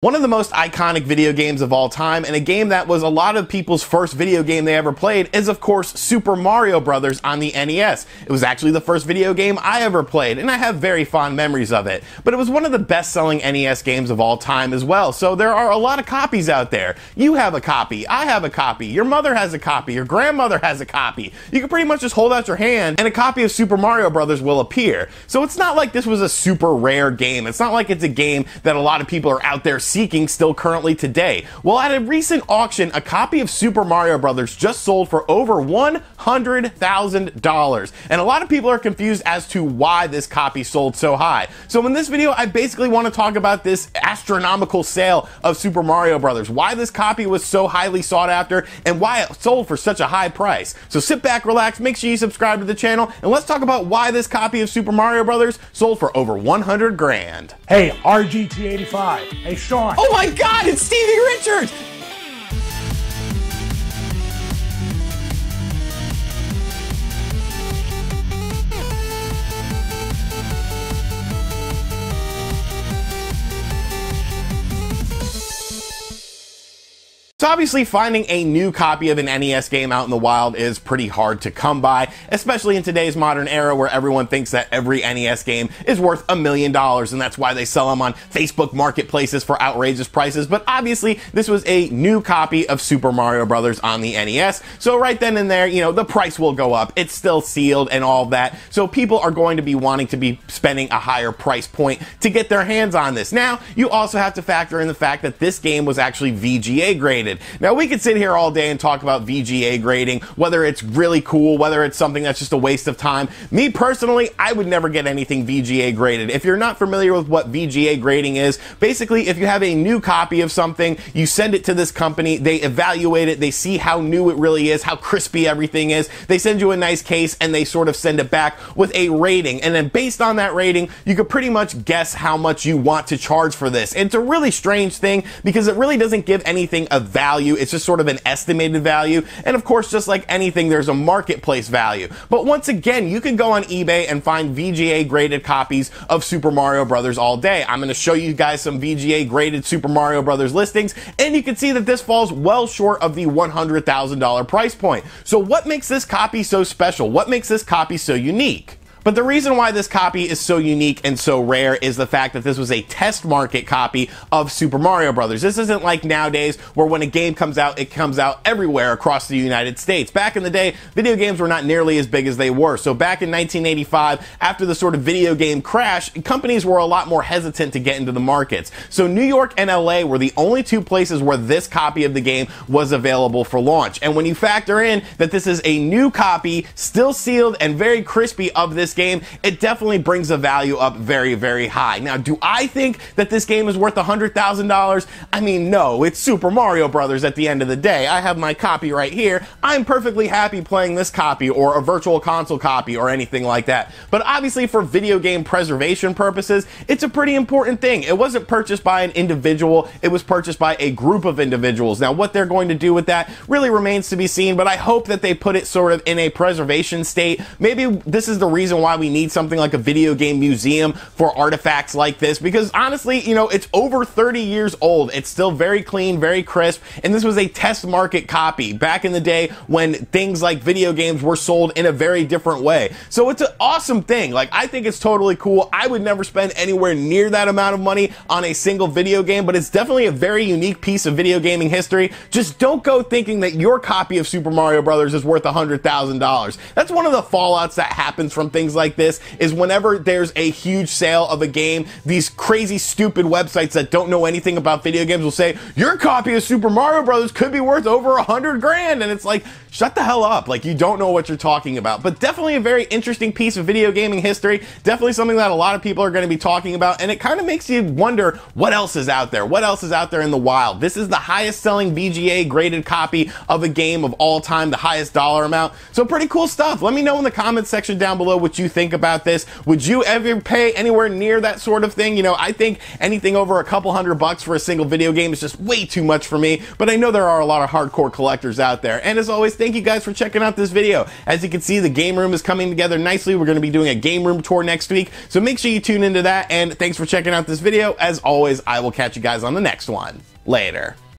One of the most iconic video games of all time, and a game that was a lot of people's first video game they ever played, is of course Super Mario Bros. On the NES. It was actually the first video game I ever played, and I have very fond memories of it. But it was one of the best-selling NES games of all time as well, so there are a lot of copies out there. You have a copy, I have a copy, your mother has a copy, your grandmother has a copy. You can pretty much just hold out your hand, and a copy of Super Mario Bros. Will appear. So it's not like this was a super rare game. It's not like it's a game that a lot of people are out there seeking still currently today. Well, at a recent auction, a copy of Super Mario Bros. Just sold for over $100,000. And a lot of people are confused as to why this copy sold so high. So in this video, I basically want to talk about this astronomical sale of Super Mario Bros., why this copy was so highly sought after, and why it sold for such a high price. So sit back, relax, make sure you subscribe to the channel, and let's talk about why this copy of Super Mario Bros. Sold for over 100 grand. Hey, RGT85. Hey, Sean. Oh my God, it's Stevie Richards! So obviously finding a new copy of an NES game out in the wild is pretty hard to come by, especially in today's modern era where everyone thinks that every NES game is worth $1 million, and that's why they sell them on Facebook marketplaces for outrageous prices. But obviously this was a new copy of Super Mario Bros. On the NES, so right then and there, you know, the price will go up. It's still sealed and all of that, so people are going to be wanting to be spending a higher price point to get their hands on this. Now, you also have to factor in the fact that this game was actually VGA graded. Now, we could sit here all day and talk about VGA grading, whether it's really cool, whether it's something that's just a waste of time. Me personally, I would never get anything VGA graded. If you're not familiar with what VGA grading is, basically if you have a new copy of something, you send it to this company, they evaluate it, they see how new it really is, how crispy everything is, they send you a nice case, and they sort of send it back with a rating, and then based on that rating, you could pretty much guess how much you want to charge for this. It's a really strange thing because it really doesn't give anything of value. It's just sort of an estimated value, and of course, just like anything, there's a marketplace value. But once again, you can go on eBay and find VGA graded copies of Super Mario Bros. All day. I'm going to show you guys some VGA graded Super Mario Bros. Listings, and you can see that this falls well short of the $100,000 price point. So what makes this copy so special? What makes this copy so unique? But the reason why this copy is so unique and so rare is the fact that this was a test market copy of Super Mario Bros. This isn't like nowadays where when a game comes out, it comes out everywhere across the United States. Back in the day, video games were not nearly as big as they were. So back in 1985, after the sort of video game crash, companies were a lot more hesitant to get into the markets. So New York and LA were the only two places where this copy of the game was available for launch. And when you factor in that this is a new copy, still sealed and very crispy of this game, it definitely brings the value up very, very high. Now, do I think that this game is worth $100,000? I mean, no, it's Super Mario Bros. At the end of the day. I have my copy right here. I'm perfectly happy playing this copy or a virtual console copy or anything like that. But obviously for video game preservation purposes, it's a pretty important thing. It wasn't purchased by an individual, it was purchased by a group of individuals. Now, what they're going to do with that really remains to be seen, but I hope that they put it sort of in a preservation state. Maybe this is the reason why we need something like a video game museum for artifacts like this, because honestly, you know, it's over 30 years old. It's still very clean, very crisp, and this was a test market copy back in the day when things like video games were sold in a very different way. So it's an awesome thing. Like, I think it's totally cool. I would never spend anywhere near that amount of money on a single video game, but it's definitely a very unique piece of video gaming history. Just don't go thinking that your copy of Super Mario Bros. Is worth $100,000. That's one of the fallouts that happens from things like this, is whenever there's a huge sale of a game, these crazy stupid websites that don't know anything about video games will say, your copy of Super Mario Bros. Could be worth over 100 grand, and it's like, shut the hell up. Like, you don't know what you're talking about. But definitely a very interesting piece of video gaming history, definitely something that a lot of people are going to be talking about, and it kind of makes you wonder what else is out there. What else is out there in the wild? This is the highest selling VGA graded copy of a game of all time, the highest dollar amount. So pretty cool stuff. Let me know in the comments section down below what what you think about this. Would you ever pay anywhere near that sort of thing? You know, I think anything over a couple $100 for a single video game is just way too much for me, but I know there are a lot of hardcore collectors out there. And as always, thank you guys for checking out this video. As you can see, the game room is coming together nicely. We're going to be doing a game room tour next week, so make sure you tune into that, and thanks for checking out this video. As always, I will catch you guys on the next one. Later.